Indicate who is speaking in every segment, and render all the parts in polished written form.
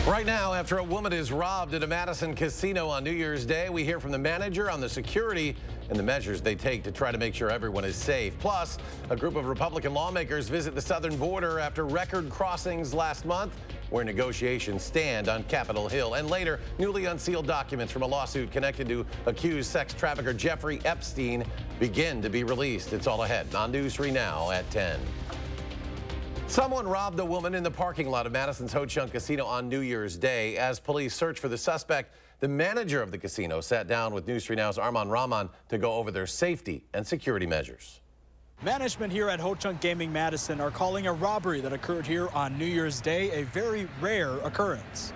Speaker 1: Right now, after a woman is robbed at a Madison casino on New Year's Day, we hear from the manager on the security and the measures they take to try to make sure everyone is safe. Plus, a group of Republican lawmakers visit the southern border after record crossings last month, where negotiations stand on Capitol Hill. And later, newly unsealed documents from a lawsuit connected to accused sex trafficker Jeffrey Epstein begin to be released. It's all ahead on News 3 Now at 10. Someone robbed a woman in the parking lot of Madison's Ho-Chunk Casino on New Year's Day. As police search for the suspect, the manager of the casino sat down with News 3 Now's Arman Rahman to go over their safety and security measures.
Speaker 2: Management here at Ho-Chunk Gaming Madison are calling a robbery that occurred here on New Year's Day a very rare occurrence.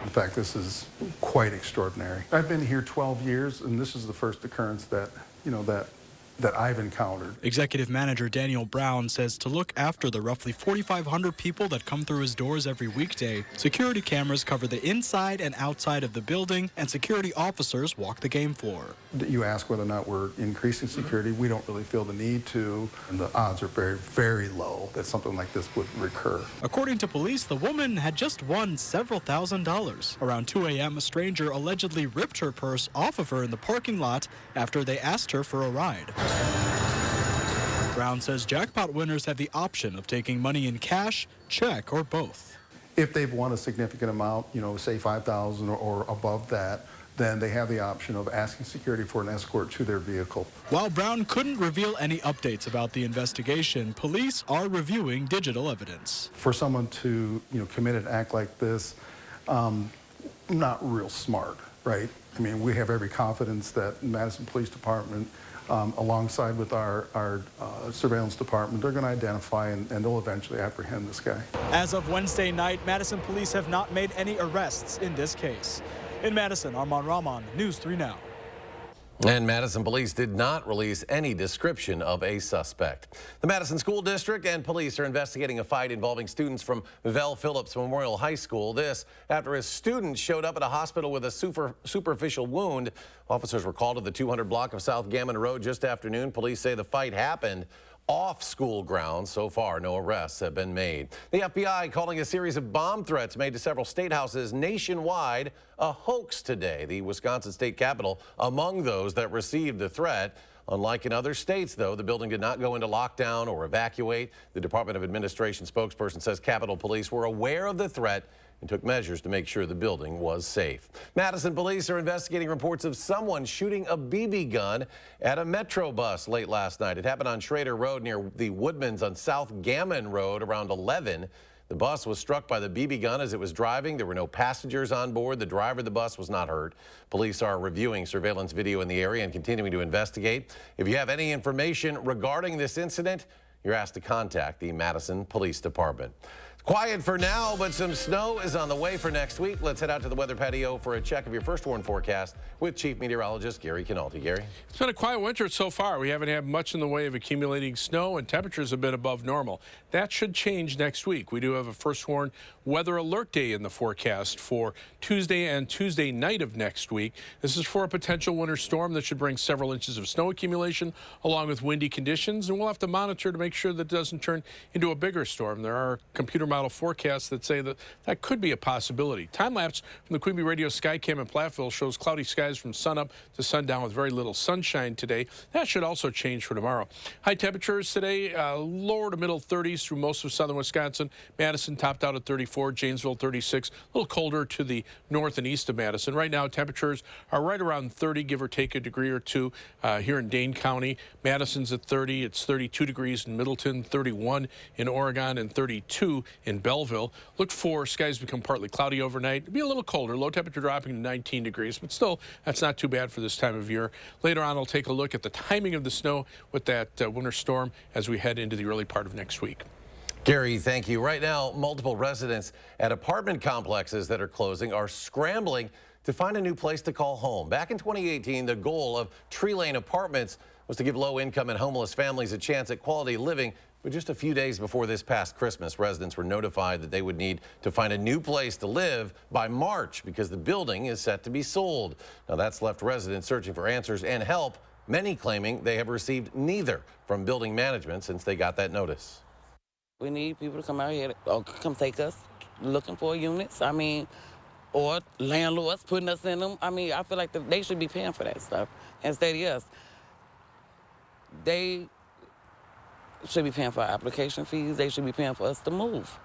Speaker 3: In fact, this is quite extraordinary. I've been here 12 years, and this is the first occurrence that I've encountered.
Speaker 2: Executive Manager Daniel Brown says to look after the roughly 4,500 people that come through his doors every weekday, security cameras cover the inside and outside of the building, and security officers walk the game floor.
Speaker 3: You ask whether or not we're increasing security. We don't really feel the need to, and the odds are very, very low that something like this would recur.
Speaker 2: According to police, the woman had just won several $1,000s. Around 2 a.m., a stranger allegedly ripped her purse off of her in the parking lot after they asked her for a ride. Brown says jackpot winners have the option of taking money in cash, check, or both.
Speaker 3: If they've won a significant amount, say $5,000 or above that, then they have the option of asking security for an escort to their vehicle.
Speaker 2: While Brown couldn't reveal any updates about the investigation, police are reviewing digital evidence.
Speaker 3: For someone to, commit an act like this, not real smart, right? I mean, we have every confidence that Madison Police Department, alongside with our surveillance department, they're going to identify and they'll eventually apprehend this guy.
Speaker 2: As of Wednesday night, Madison police have not made any arrests in this case. In Madison, Arman Rahman, News 3 Now.
Speaker 1: And Madison police did not release any description of a suspect. The Madison School District and police are investigating a fight involving students from Vel Phillips Memorial High School. This after a student showed up at a hospital with a superficial wound. Officers were called to the 200 block of South Gammon Road just after noon. Police say the fight happened off school grounds. So far, no arrests have been made. The FBI calling a series of bomb threats made to several state houses nationwide a hoax today. The Wisconsin State Capitol among those that received the threat. Unlike in other states, though, the building did not go into lockdown or evacuate. The Department of Administration spokesperson says Capitol Police were aware of the threat and took measures to make sure the building was safe. Madison police are investigating reports of someone shooting a BB gun at a Metro bus late last night. It happened on Schrader Road near the Woodmans on South Gammon Road around 11. The bus was struck by the BB gun as it was driving. There were no passengers on board. The driver of the bus was not hurt. Police are reviewing surveillance video in the area and continuing to investigate. If you have any information regarding this incident, you're asked to contact the Madison Police Department. Quiet for now, but some snow is on the way for next week. Let's head out to the weather patio for a check of your first warn forecast with Chief Meteorologist Gary Canalti. Gary?
Speaker 4: It's been a quiet winter so far. We haven't had much in the way of accumulating snow, and temperatures have been above normal. That should change next week. We do have a first warn weather alert day in the forecast for Tuesday and Tuesday night of next week. This is for a potential winter storm that should bring several inches of snow accumulation along with windy conditions, and we'll have to monitor to make sure that it doesn't turn into a bigger storm. There are computer model forecasts that say that that could be a possibility. Time-lapse from the Queen Bee Radio Skycam in Platteville shows cloudy skies from sunup to sundown with very little sunshine today. That should also change for tomorrow. High temperatures today, lower to middle 30s through most of southern Wisconsin. Madison topped out at 34, Janesville 36, a little colder to the north and east of Madison. Right now, temperatures are right around 30, give or take a degree or two here in Dane County. Madison's at 30. It's 32 degrees in Middleton, 31 in Oregon, and 32 in Belleville. Look for skies become partly cloudy overnight. It'll be a little colder, low temperature dropping to 19 degrees, but still, that's not too bad for this time of year. Later on, I'll take a look at the timing of the snow with that winter storm as we head into the early part of next week.
Speaker 1: Gary, thank you. Right now, multiple residents at apartment complexes that are closing are scrambling to find a new place to call home. Back in 2018, the goal of Tree Lane Apartments was to give low-income and homeless families a chance at quality living. But just a few days before this past Christmas, residents were notified that they would need to find a new place to live by March because the building is set to be sold. Now, that's left residents searching for answers and help, many claiming they have received neither from building management since they got that notice.
Speaker 5: We need people to come out here or come take us looking for units. I mean, or landlords putting us in them. I mean, I feel like they should be paying for that stuff instead of us. They should be paying for our application fees. They should be paying for us to move.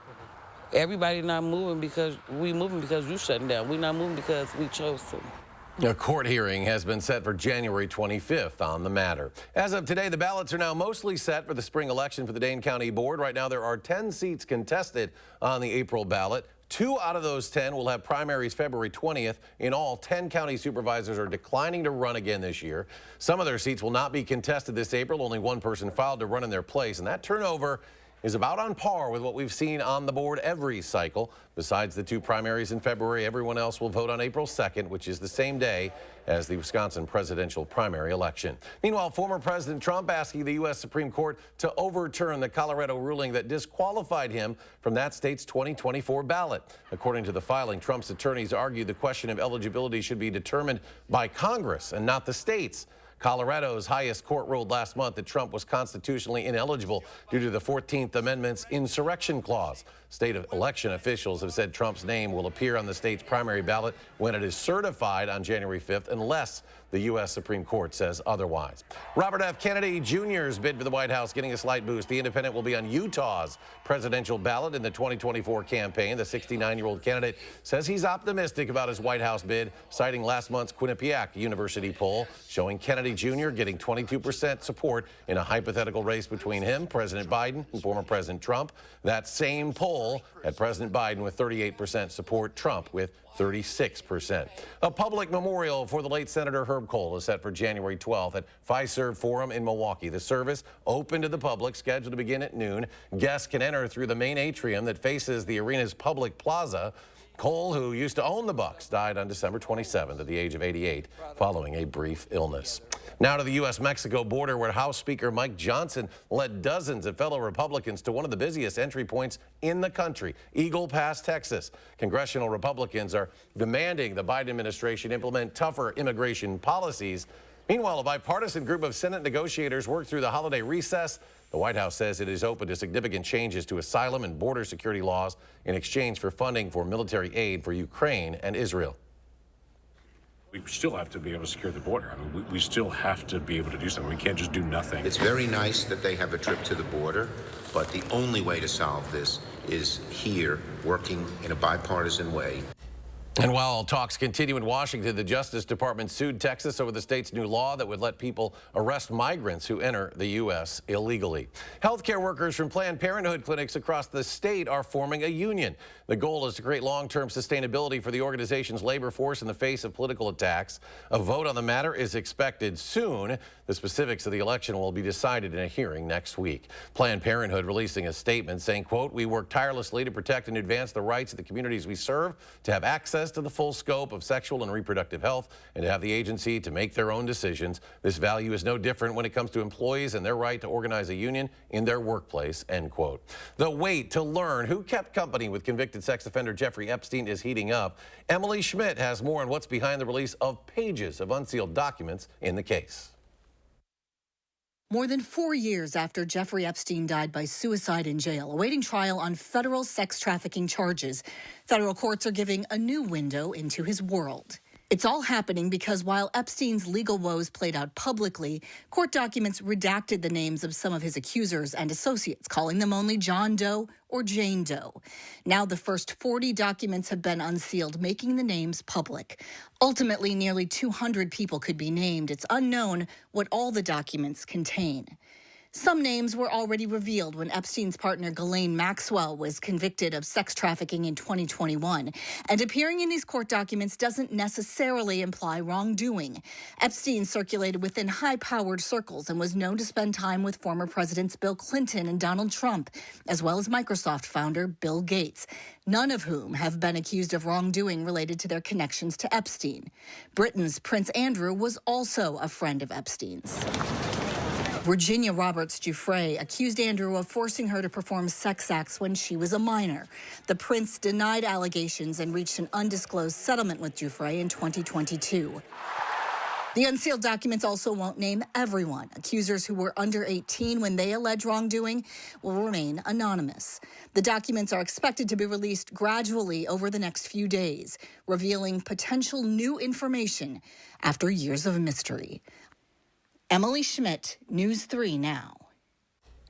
Speaker 5: Everybody not moving because you shutting down. We not moving because we chose to.
Speaker 1: A court hearing has been set for January 25th on the matter. As of today, the ballots are now mostly set for the spring election for the Dane County Board. Right now, there are 10 seats contested on the April ballot. 2 out of those 10 will have primaries February 20th. In all, 10 county supervisors are declining to run again this year. Some of their seats will not be contested this April. Only one person filed to run in their place, and that turnover is about on par with what we've seen on the board every cycle. Besides the 2 primaries in February, everyone else will vote on April 2nd, which is the same day as the Wisconsin presidential primary election. Meanwhile, former President Trump asking the U.S. Supreme Court to overturn the Colorado ruling that disqualified him from that state's 2024 ballot. According to the filing, Trump's attorneys argued the question of eligibility should be determined by Congress and not the states. Colorado's highest court ruled last month that Trump was constitutionally ineligible due to the 14th Amendment's insurrection clause. State election officials have said Trump's name will appear on the state's primary ballot when it is certified on January 5th, unless the U.S. Supreme Court says otherwise. Robert F. Kennedy Jr.'s bid for the White House getting a slight boost. The independent will be on Utah's presidential ballot in the 2024 campaign. The 69-year-old candidate says he's optimistic about his White House bid, citing last month's Quinnipiac University poll showing Kennedy Jr. getting 22% support in a hypothetical race between him, President Biden, and former President Trump. That same poll had President Biden with 38% support, Trump with 36%. A public memorial for the late Senator Herb Kohl is set for January 12th at Fiserv Forum in Milwaukee. The service, open to the public, scheduled to begin at noon. Guests can enter through the main atrium that faces the arena's public plaza. Kohl, who used to own the Bucks, died on December 27th at the age of 88 following a brief illness. Now to the U.S.-Mexico border, where House Speaker Mike Johnson led dozens of fellow Republicans to one of the busiest entry points in the country, Eagle Pass, Texas. Congressional Republicans are demanding the Biden administration implement tougher immigration policies. Meanwhile, a bipartisan group of Senate negotiators worked through the holiday recess. The White House says it is open to significant changes to asylum and border security laws in exchange for funding for military aid for Ukraine and Israel.
Speaker 6: We still have to be able to secure the border. I mean, we still have to be able to do something. We can't just do nothing.
Speaker 7: It's very nice that they have a trip to the border, but the only way to solve this is here, working in a bipartisan way.
Speaker 1: And while talks continue in Washington, the Justice Department sued Texas over the state's new law that would let people arrest migrants who enter the U.S. illegally. Healthcare workers from Planned Parenthood clinics across the state are forming a union. The goal is to create long-term sustainability for the organization's labor force in the face of political attacks. A vote on the matter is expected soon. The specifics of the election will be decided in a hearing next week. Planned Parenthood releasing a statement saying, quote, "We work tirelessly to protect and advance the rights of the communities we serve, to have access to the full scope of sexual and reproductive health, and to have the agency to make their own decisions. This value is no different when it comes to employees and their right to organize a union in their workplace," end quote. The wait to learn who kept company with convicted sex offender Jeffrey Epstein is heating up. Emily Schmidt has more on what's behind the release of pages of unsealed documents in the case.
Speaker 8: More than 4 years after Jeffrey Epstein died by suicide in jail, awaiting trial on federal sex trafficking charges, federal courts are giving a new window into his world. It's all happening because while Epstein's legal woes played out publicly, court documents redacted the names of some of his accusers and associates, calling them only John Doe or Jane Doe. Now the first 40 documents have been unsealed, making the names public. Ultimately, nearly 200 people could be named. It's unknown what all the documents contain. Some names were already revealed when Epstein's partner Ghislaine Maxwell was convicted of sex trafficking in 2021. And appearing in these court documents doesn't necessarily imply wrongdoing. Epstein circulated within high-powered circles and was known to spend time with former Presidents Bill Clinton and Donald Trump, as well as Microsoft founder Bill Gates, none of whom have been accused of wrongdoing related to their connections to Epstein. Britain's Prince Andrew was also a friend of Epstein's. Virginia Roberts Giuffre accused Andrew of forcing her to perform sex acts when she was a minor. The prince denied allegations and reached an undisclosed settlement with Giuffre in 2022. The unsealed documents also won't name everyone. Accusers who were under 18 when they allege wrongdoing will remain anonymous. The documents are expected to be released gradually over the next few days, revealing potential new information after years of mystery. Emily Schmidt, News 3 Now.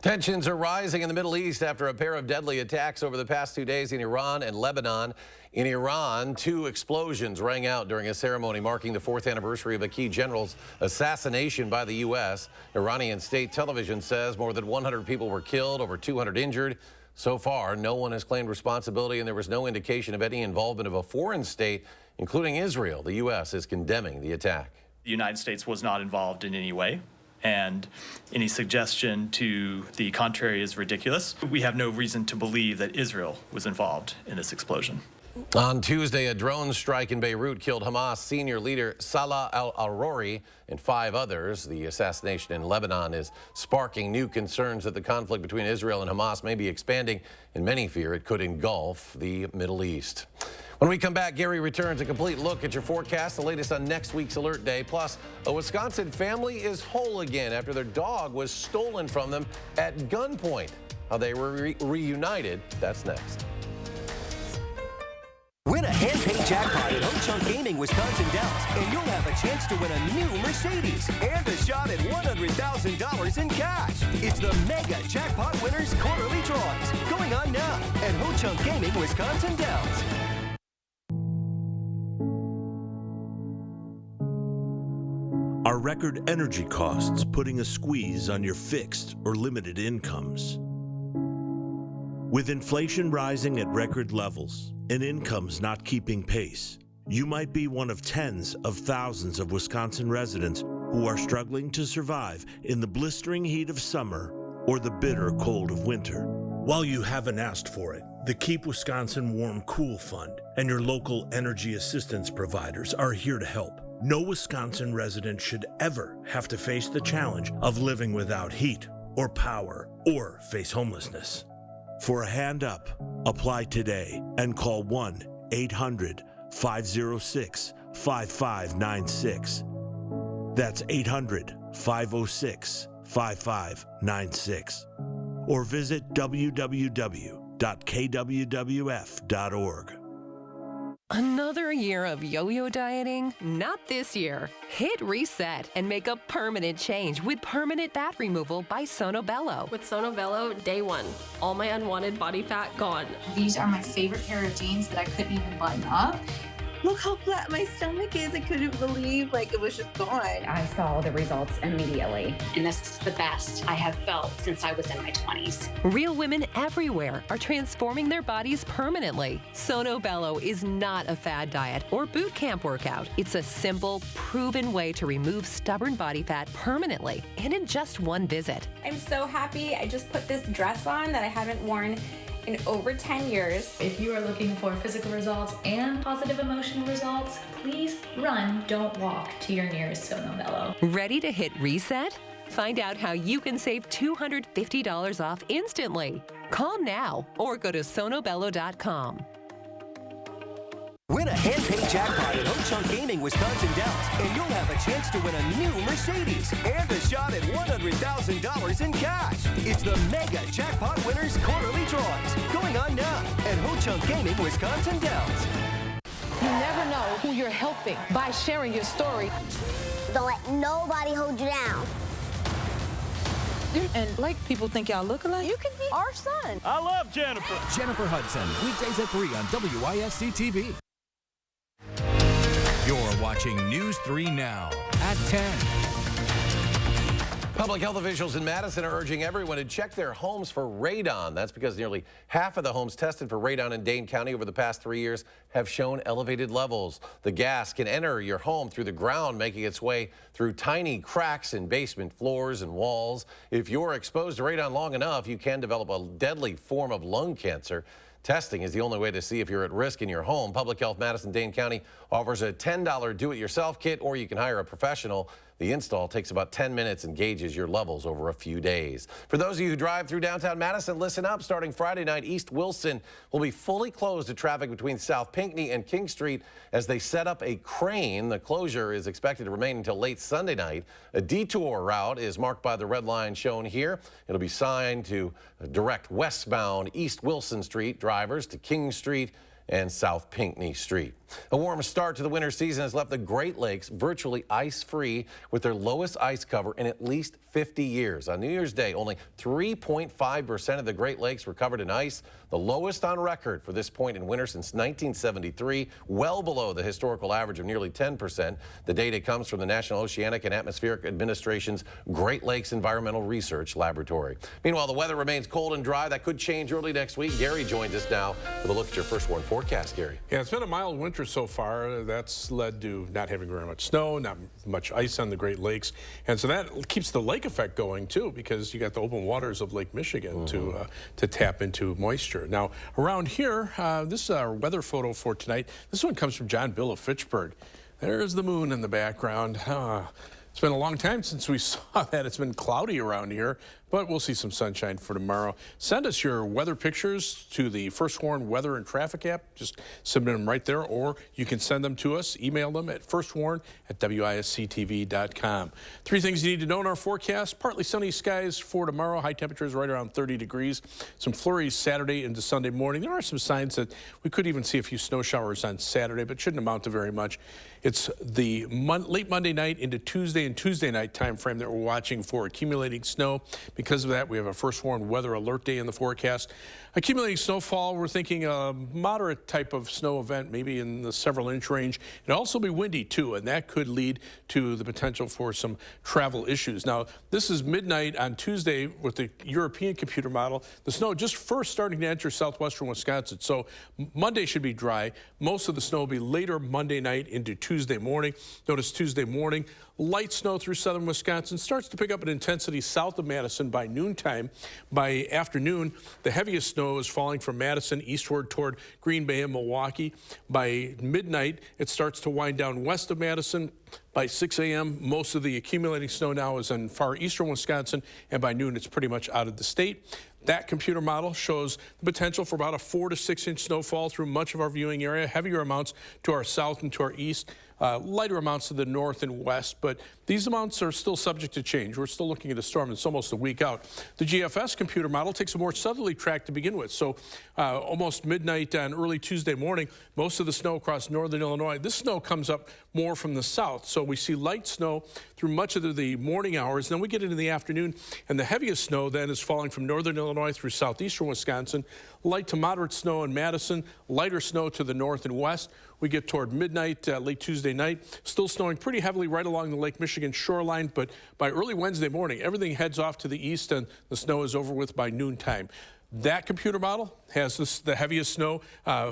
Speaker 1: Tensions are rising in the Middle East after a pair of deadly attacks over the past 2 days in Iran and Lebanon. In Iran, 2 explosions rang out during a ceremony marking the 4th anniversary of a key general's assassination by the U.S. Iranian state television says more than 100 people were killed, over 200 injured. So far, no one has claimed responsibility, and there was no indication of any involvement of a foreign state, including Israel. The U.S. is condemning the attack.
Speaker 9: The United States was not involved in any way, and any suggestion to the contrary is ridiculous. We have no reason to believe that Israel was involved in this explosion.
Speaker 1: On Tuesday, a drone strike in Beirut killed Hamas senior leader Salah al-Aruri and 5 others. The assassination in Lebanon is sparking new concerns that the conflict between Israel and Hamas may be expanding, and many fear it could engulf the Middle East. When we come back, Gary returns a complete look at your forecast, the latest on next week's alert day. Plus, a Wisconsin family is whole again after their dog was stolen from them at gunpoint. How they were reunited, that's next.
Speaker 10: Win a hand-paid jackpot at Ho Chunk Gaming Wisconsin Dells, and you'll have a chance to win a new Mercedes and a shot at $100,000 in cash. It's the Mega Jackpot Winners Quarterly Drawings, going on now at Ho Chunk Gaming Wisconsin Dells.
Speaker 11: Are record energy costs putting a squeeze on your fixed or limited incomes? With inflation rising at record levels and incomes not keeping pace, you might be one of tens of thousands of Wisconsin residents who are struggling to survive in the blistering heat of summer or the bitter cold of winter. While you haven't asked for it, the Keep Wisconsin Warm Cool Fund and your local energy assistance providers are here to help. No Wisconsin resident should ever have to face the challenge of living without heat or power or face homelessness. For a hand up, apply today and call 1-800-506-5596. That's 800-506-5596. Or visit www.kwwf.org.
Speaker 12: Another year of yo-yo dieting? Not this year. Hit reset and make a permanent change with permanent fat removal by Sono Bello.
Speaker 13: With Sono Bello, day 1, all my unwanted body fat gone.
Speaker 14: These are my favorite pair of jeans that I couldn't even button up.
Speaker 15: Look how flat my stomach is. I couldn't believe it was just gone.
Speaker 16: I saw the results immediately.
Speaker 17: And this is the best I have felt since I was in my 20s.
Speaker 12: Real women everywhere are transforming their bodies permanently. Sono Bello is not a fad diet or boot camp workout. It's a simple, proven way to remove stubborn body fat permanently and in just one visit.
Speaker 18: I'm so happy. I just put this dress on that I haven't worn in over 10 years.
Speaker 19: If you are looking for physical results and positive emotional results, please run, don't walk to your nearest Sono Bello.
Speaker 12: Ready to hit reset? Find out how you can save $250 off instantly. Call now or go to sonobello.com.
Speaker 10: Win a hand-paid jackpot at Ho Chunk Gaming Wisconsin Dells, and you'll have a chance to win a new Mercedes and a shot at $100,000 in cash. It's the Mega Jackpot Winners Quarterly Drawings, going on now at Ho Chunk Gaming Wisconsin Dells.
Speaker 20: You never know who you're helping by sharing your story.
Speaker 21: Don't let nobody hold you down.
Speaker 22: And like people think y'all look alike,
Speaker 21: you could be our son.
Speaker 23: I love Jennifer.
Speaker 24: Jennifer Hudson, weekdays at 3 on WISC-TV. You're watching News 3 Now at 10.
Speaker 1: Public health officials in Madison are urging everyone to check their homes for radon. That's because nearly half of the homes tested for radon in Dane County over the past 3 years have shown elevated levels. The gas can enter your home through the ground, making its way through tiny cracks in basement floors and walls. If you're exposed to radon long enough, you can develop a deadly form of lung cancer. Testing is the only way to see if you're at risk in your home. Public Health Madison-Dane County offers a $10 do-it-yourself kit, or you can hire a professional. The install takes about 10 minutes and gauges your levels over a few days. For those of you who drive through downtown Madison, listen up. Starting Friday night, East Wilson will be fully closed to traffic between South Pinckney and King Street as they set up a crane. The closure is expected to remain until late Sunday night. A detour route is marked by the red line shown here. It'll be signed to direct westbound East Wilson Street drivers to King Street and South Pinckney Street. A warm start to the winter season has left the Great Lakes virtually ice-free with their lowest ice cover in at least 50 years. On New Year's Day, only 3.5% of the Great Lakes were covered in ice, the lowest on record for this point in winter since 1973, well below the historical average of nearly 10%. The data comes from the National Oceanic and Atmospheric Administration's Great Lakes Environmental Research Laboratory. Meanwhile, the weather remains cold and dry. That could change early next week. Gary joins us now with a look at your first warn forecast, Gary.
Speaker 2: Yeah, it's been a mild winter so far. That's led to not having very much snow, not much ice on the Great Lakes. And so that keeps the lake effect going, too, because you got the open waters of Lake Michigan to tap into moisture. Now, around here, this is our weather photo for tonight. This one comes from John Bill of Fitchburg. There's the moon in the background. It's been a long time since we saw that. It's been cloudy around here, but we'll see some sunshine for tomorrow. Send us your weather pictures to the First Warn Weather and Traffic app. Just submit them right there, or you can send them to us. Email them at firstwarn@wisctv.com. 3 things you need to know in our forecast. Partly sunny skies for tomorrow. High temperatures right around 30 degrees. Some flurries Saturday into Sunday morning. There are some signs that we could even see a few snow showers on Saturday, but shouldn't amount to very much. It's the late Monday night into Tuesday and Tuesday night time frame that we're watching for accumulating snow. Because of that, we have a First Warn Weather Alert Day in the forecast. Accumulating snowfall, we're thinking a moderate type of snow event, maybe in the several-inch range. It'll also be windy, too, and that could lead to the potential for some travel issues. Now, this is midnight on Tuesday with the European computer model. The snow just first starting to enter southwestern Wisconsin, so Monday should be dry. Most of the snow will be later Monday night into Tuesday morning. Notice Tuesday morning, light snow through southern Wisconsin starts to pick up in intensity south of Madison by noontime. By afternoon, the heaviest snow is falling from Madison eastward toward Green Bay and Milwaukee. By midnight, it starts to wind down west of Madison. By 6 a.m., most of the accumulating snow now is in far eastern Wisconsin, and by noon, it's pretty much out of the state. That computer model shows the potential for about a 4 to 6 inch snowfall through much of our viewing area, heavier amounts to our south and to our east, lighter amounts to the north and west, but these amounts are still subject to change. We're still looking at a storm that's almost a week out. The GFS computer model takes a more southerly track to begin with, so almost midnight on early Tuesday morning, most of the snow across northern Illinois. This snow comes up more from the south, so we see light snow through much of the morning hours. Then we get into the afternoon, and the heaviest snow then is falling from northern Illinois through southeastern Wisconsin. Light to moderate snow in Madison, lighter snow to the north and west. We get toward midnight, late Tuesday night, still snowing pretty heavily right along the Lake Michigan shoreline, but by early Wednesday morning, everything heads off to the east and the snow is over with by noontime. That computer model has the heaviest snow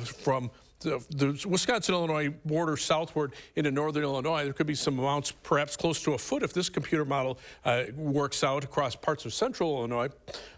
Speaker 2: from the Wisconsin-Illinois border southward into northern Illinois. There could be some amounts perhaps close to a foot if this computer model works out across parts of central Illinois.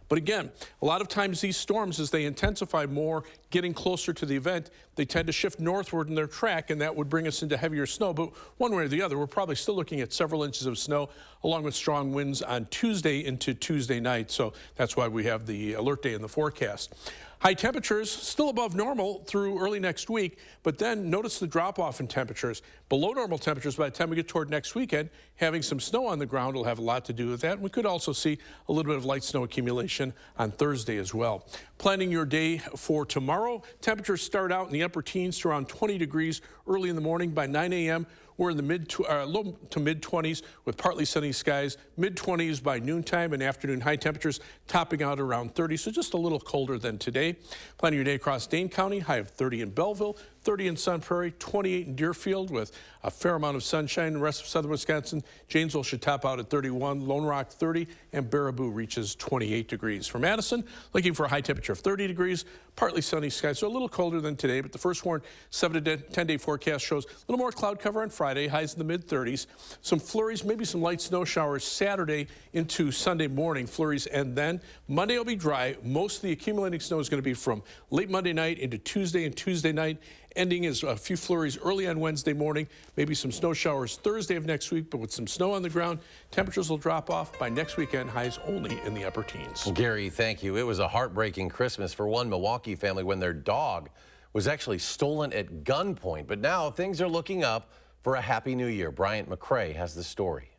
Speaker 2: But again, a lot of times these storms, as they intensify more, getting closer to the event, they tend to shift northward in their track, and that would bring us into heavier snow. But one way or the other, we're probably still looking at several inches of snow, along with strong winds on Tuesday into Tuesday night. So that's why we have the alert day in the forecast. High temperatures still above normal through early next week, but then notice the drop-off in temperatures. Below normal temperatures by the time we get toward next weekend. Having some snow on the ground will have a lot to do with that. We could also see a little bit of light snow accumulation on Thursday as well. Planning your day for tomorrow, temperatures start out in the upper teens to around 20 degrees early in the morning. By 9 a.m., we're in the low to mid-20s with partly sunny skies, mid-20s by noontime and afternoon high temperatures topping out around 30, so just a little colder than today. Planning your day across Dane County, high of 30 in Belleville, 30 in Sun Prairie, 28 in Deerfield with a fair amount of sunshine. The rest of southern Wisconsin, Janesville should top out at 31, Lone Rock 30, and Baraboo reaches 28 degrees. For Madison, looking for a high temperature of 30 degrees, partly sunny skies, so a little colder than today, but the First Warn 7 to 10-day forecast shows a little more cloud cover on Friday, highs in the mid-30s. Some flurries, maybe some light snow showers Saturday into Sunday morning, flurries, and then Monday will be dry. Most of the accumulating snow is going to be from late Monday night into Tuesday and Tuesday night, ending as a few flurries early on Wednesday morning, maybe some snow showers Thursday of next week, but with some snow on the ground, temperatures will drop off by next weekend, highs only in the upper teens.
Speaker 1: Gary, thank you. It was a heartbreaking Christmas for one Milwaukee family when their dog was actually stolen at gunpoint, but now things are looking up for a happy new year. Bryant McCrae has the story.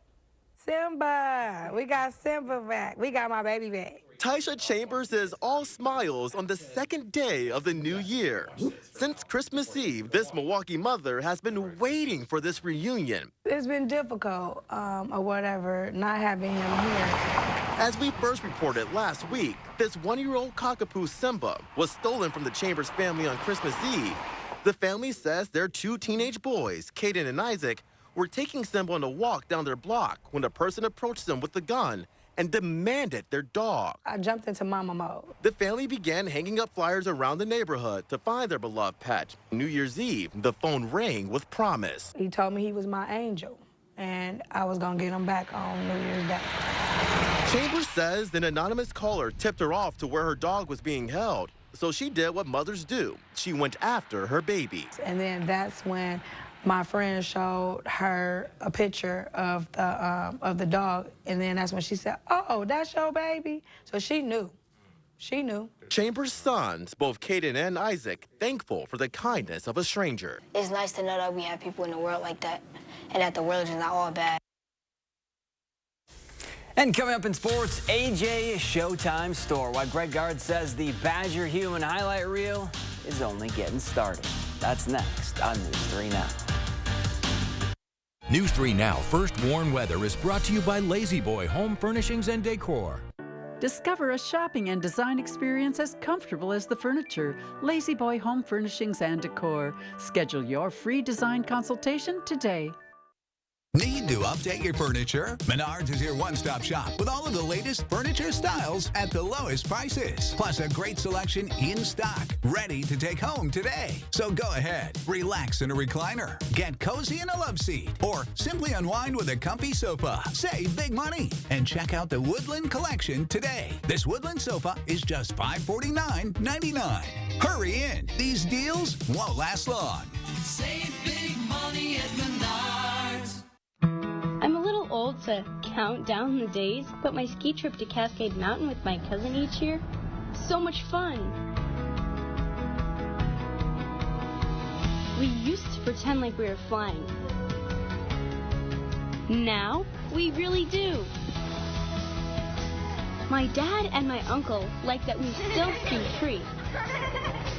Speaker 3: Simba, we got Simba back. We got my baby back.
Speaker 4: Taisha Chambers is all smiles on the second day of the new year. Since Christmas Eve, this Milwaukee mother has been waiting for this reunion.
Speaker 3: It's been difficult, or whatever, not having him here.
Speaker 4: As we first reported last week, this one-year-old cockapoo Simba was stolen from the Chambers family on Christmas Eve. The family says their two teenage boys, Caden and Isaac, were taking Simba on a walk down their block when a person approached them with a gun and demanded their dog.
Speaker 3: I jumped into mama mode.
Speaker 4: The family began hanging up flyers around the neighborhood to find their beloved pet. New Year's Eve, the phone rang with promise.
Speaker 3: He told me he was my angel, and I was gonna get him back on New Year's Day.
Speaker 4: Chambers says an anonymous caller tipped her off to where her dog was being held, so she did what mothers do. She went after her baby.
Speaker 3: And then that's when my friend showed her a picture of the dog, and then that's when she said, "Oh, that's your baby." So she knew. She knew.
Speaker 4: Chambers' sons, both Caden and Isaac, thankful for the kindness of a stranger.
Speaker 21: It's nice to know that we have people in the world like that, and that the world is not all bad.
Speaker 5: And coming up in sports, AJ Showtime Store. While Greg Gard says the Badger Human highlight reel is only getting started. That's next on News 3 Now.
Speaker 24: News 3 Now First Warn Weather is brought to you by Lazy Boy Home Furnishings and Decor.
Speaker 23: Discover a shopping and design experience as comfortable as the furniture. Lazy Boy Home Furnishings and Decor. Schedule your free design consultation today.
Speaker 25: Need to update your furniture? Menards is your one-stop shop with all of the latest furniture styles at the lowest prices. Plus a great selection in stock, ready to take home today. So go ahead, relax in a recliner, get cozy in a love seat, or simply unwind with a comfy sofa. Save big money and check out the Woodland Collection today. This Woodland sofa is just $549.99. Hurry in. These deals won't last long.
Speaker 26: Save big money at Menards.
Speaker 27: I'm a little old to count down the days, but my ski trip to Cascade Mountain with my cousin each year, so much fun. We used to pretend like we were flying. Now, we really do. My dad and my uncle like that we still ski free.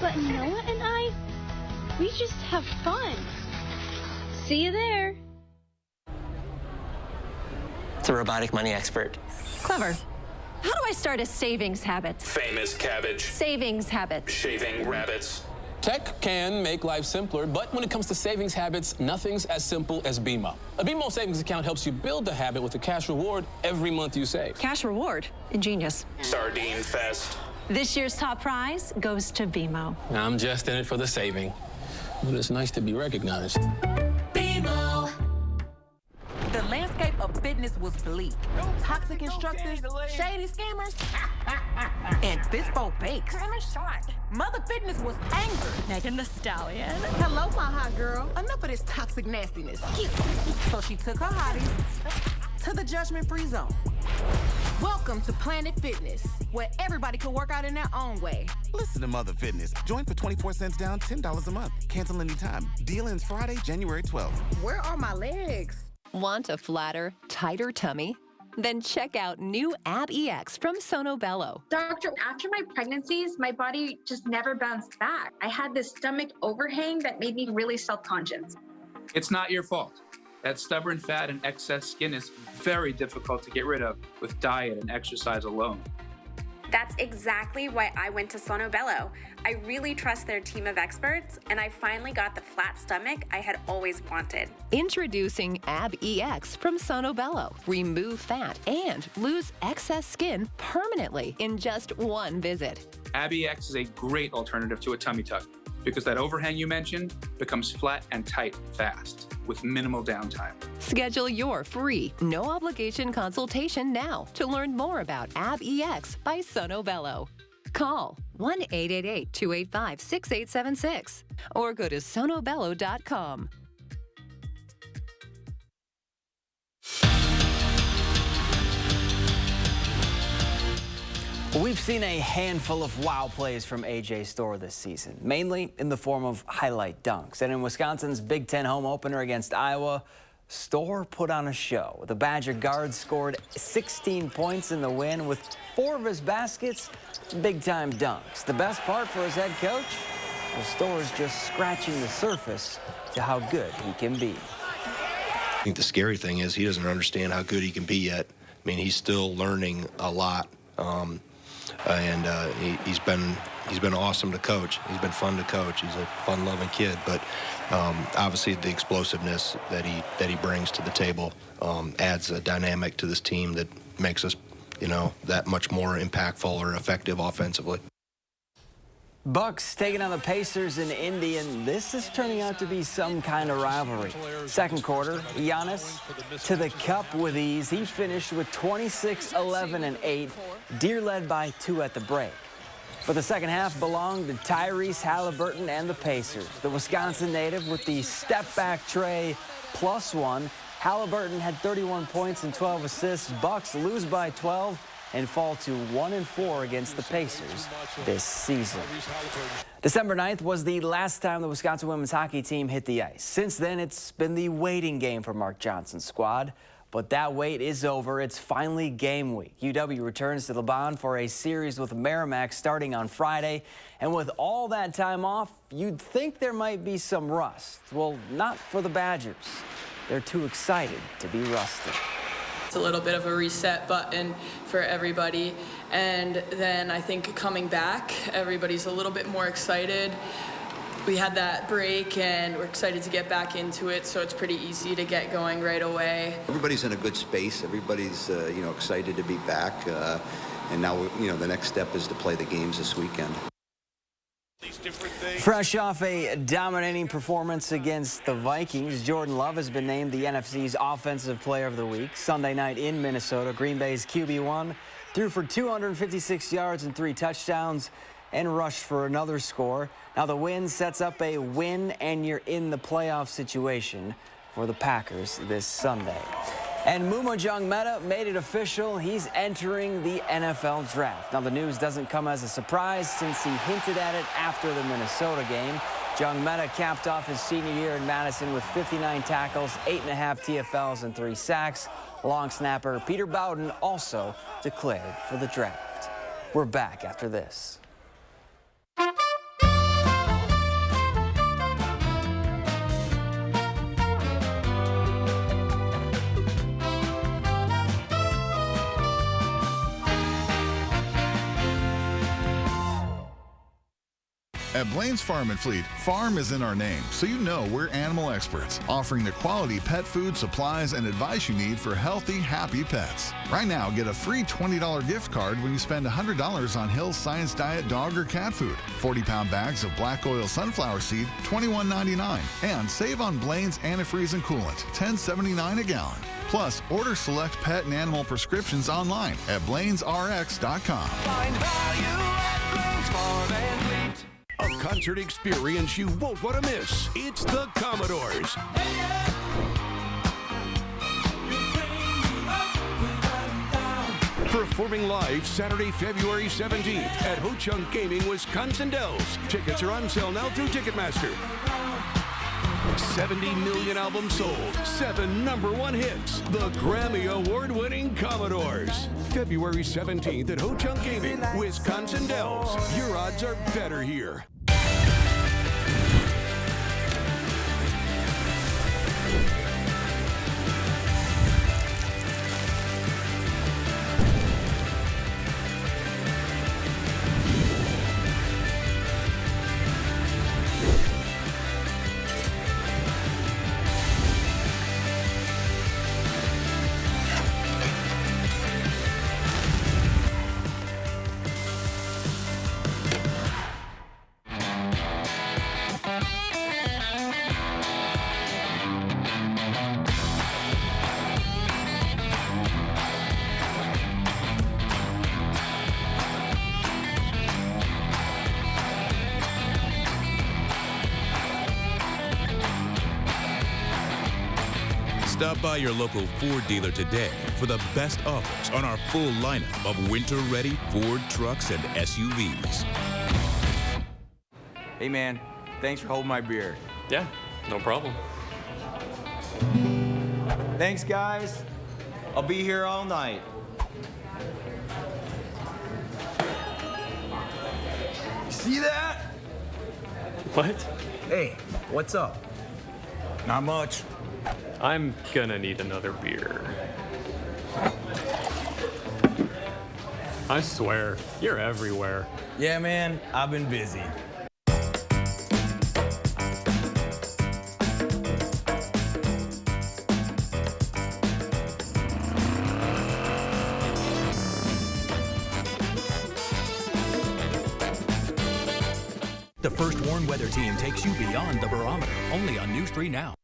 Speaker 27: But Noah and I, we just have fun. See you there.
Speaker 28: It's a robotic money expert.
Speaker 12: Clever. How do I start a savings habit?
Speaker 29: Famous cabbage.
Speaker 12: Savings habit.
Speaker 29: Shaving rabbits.
Speaker 30: Tech can make life simpler, but when it comes to savings habits, nothing's as simple as BMO. A BMO savings account helps you build the habit with a cash reward every month you save.
Speaker 12: Cash reward. Ingenious.
Speaker 29: Sardine fest.
Speaker 12: This year's top prize goes to BMO.
Speaker 30: I'm just in it for the saving, but it's nice to be recognized.
Speaker 31: BMO. The landscape of fitness was bleak. Toxic instructors, shady scammers, and Bispo Bakes. Mother Fitness was angry.
Speaker 12: Megan the Stallion.
Speaker 31: Hello, my hot girl. Enough of this toxic nastiness. So she took her hotties to the judgment-free zone. Welcome to Planet Fitness, where everybody can work out in their own way.
Speaker 32: Listen to Mother Fitness. Join for 24 cents down, $10 a month. Cancel anytime. Deal ends Friday, January 12th.
Speaker 31: Where are legs.
Speaker 12: Want a flatter, tighter tummy? Then check out new Ab EX from Sono Bello.
Speaker 33: Doctor, after my pregnancies, my body just never bounced back. I had this stomach overhang that made me really self-conscious.
Speaker 34: It's not your fault. That stubborn fat and excess skin is very difficult to get rid of with diet and exercise alone.
Speaker 35: That's exactly why I went to Sono Bello. I really trust their team of experts, and I finally got the flat stomach I had always wanted.
Speaker 12: Introducing Ab EX from Sono Bello. Remove fat and lose excess skin permanently in just one visit.
Speaker 34: Ab EX is a great alternative to a tummy tuck because that overhang you mentioned becomes flat and tight fast with minimal downtime.
Speaker 12: Schedule your free, no-obligation consultation now to learn more about Ab EX by Sono Bello. Call 1-888-285-6876 or go to sonobello.com.
Speaker 5: We've seen a handful of wow plays from A.J. Storr this season, mainly in the form of highlight dunks. And in Wisconsin's Big Ten home opener against Iowa, Storr put on a show. The Badger guard scored 16 points in the win with 4 of his baskets big-time dunks. The best part for his head coach? Well, Storr's just scratching the surface to how good he can be.
Speaker 6: I think the scary thing is he doesn't understand how good he can be yet. I mean, he's still learning a lot. He's been awesome to coach. He's been fun to coach. He's a fun-loving kid, but obviously the explosiveness that he brings to the table adds a dynamic to this team that makes us, that much more impactful or effective offensively.
Speaker 5: Bucks taking on the Pacers in Indy, and this is turning out to be some kind of rivalry. Second quarter, Giannis to the cup with ease. He finished with 26, 11, and 8. Deer led by 2 at the break. But the second half belonged to Tyrese Halliburton and the Pacers. The Wisconsin native with the step-back tray +1. Halliburton had 31 points and 12 assists. Bucks lose by 12 and fall to 1-4 against the Pacers this season. December 9th was the last time the Wisconsin women's hockey team hit the ice. Since then, it's been the waiting game for Mark Johnson's squad. But that wait is over. It's finally game week. UW returns to the Bond for a series with Merrimack starting on Friday. And with all that time off, you'd think there might be some rust. Well, not for the Badgers. They're too excited to be rusted.
Speaker 7: It's a little bit of a reset button for everybody. And then I think coming back, everybody's a little bit more excited. We had that break and we're excited to get back into it, so it's pretty easy to get going right away.
Speaker 8: Everybody's in a good space. Everybody's excited to be back. And now, the next step is to play the games this weekend.
Speaker 5: Fresh off a dominating performance against the Vikings, Jordan Love has been named the NFC's Offensive Player of the Week. Sunday night in Minnesota, Green Bay's QB1 threw for 256 yards and 3 touchdowns and rushed for another score. Now the win sets up a win and you're in the playoff situation for the Packers this Sunday. And Mumajong Meta made it official. He's entering the NFL draft. Now, the news doesn't come as a surprise since he hinted at it after the Minnesota game. Jung Meta capped off his senior year in Madison with 59 tackles, 8.5 TFLs, and 3 sacks. Long snapper Peter Bowden also declared for the draft. We're back after this.
Speaker 9: At Blaine's Farm and Fleet, farm is in our name, so you know we're animal experts, offering the quality pet food, supplies, and advice you need for healthy, happy pets. Right now, get a free $20 gift card when you spend $100 on Hill's Science Diet dog or cat food. 40-pound bags of black oil sunflower seed, $21.99. And save on Blaine's antifreeze and coolant, $10.79 a gallon. Plus, order select pet and animal prescriptions online at blainesrx.com.
Speaker 26: Find value at Blaine's Farm and Fleet.
Speaker 10: A concert experience you won't want to miss. It's the Commodores. Performing live Saturday, February 17th at Ho Chunk Gaming, Wisconsin Dells. Tickets are on sale now through Ticketmaster. 70 million albums sold, 7 #1 hits. The Grammy Award-winning Commodores. February 17th at Ho Chunk Gaming, Wisconsin Dells. Your odds are better here.
Speaker 1: Stop by your local Ford dealer today for the best offers on our full lineup of winter-ready Ford trucks and SUVs.
Speaker 2: Hey man, thanks for holding my beer.
Speaker 3: Yeah, no problem.
Speaker 2: Thanks guys. I'll be here all night. See that?
Speaker 3: What?
Speaker 2: Hey, what's up? Not much.
Speaker 3: I'm gonna need another beer. I swear, you're everywhere.
Speaker 2: Yeah, man, I've been busy.
Speaker 24: The First Warn Weather Team takes you beyond the barometer, only on News 3 Now.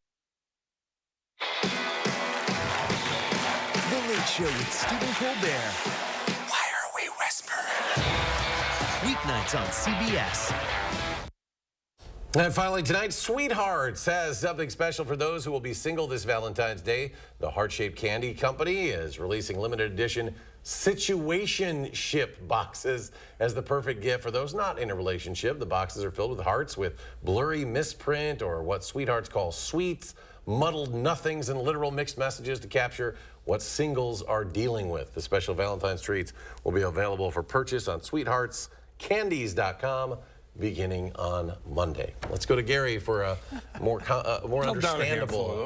Speaker 4: The Late Show with Stephen Colbert. Why are we whispering? Weeknights on CBS.
Speaker 11: And finally tonight, Sweethearts has something special for those who will be single this Valentine's Day. The heart-shaped candy company is releasing limited edition situationship boxes as the perfect gift for those not in a relationship. The boxes are filled with hearts with blurry misprint or what Sweethearts call sweets, muddled nothings, and literal mixed messages to capture what singles are dealing with. The special Valentine's treats will be available for purchase on sweetheartscandies.com beginning on Monday. Let's go to Gary for a more understandable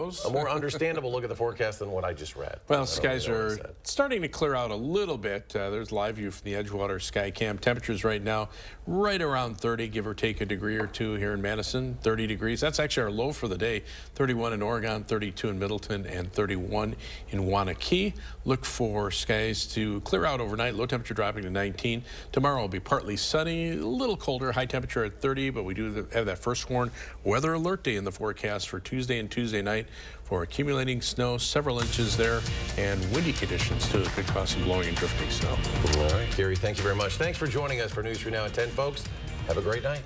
Speaker 11: look at the forecast than what I just read.
Speaker 13: Well, skies are starting to clear out a little bit. There's live view from the Edgewater Sky Cam. Temperatures right now right around 30, give or take a degree or two here in Madison, 30 degrees. That's actually our low for the day, 31 in Oregon, 32 in Middleton, and 31 in Wanakee. Look for skies to clear out overnight, low temperature dropping to 19. Tomorrow will be partly sunny, a little colder, high temperature at 30, but we do have that first warn weather alert day in the forecast for Tuesday and Tuesday night for accumulating snow, several inches there, and windy conditions too. It could cause some blowing and drifting snow.
Speaker 11: All right, Gary, thank you very much. Thanks for joining us for News 3 Now at 10, folks. Have a great night.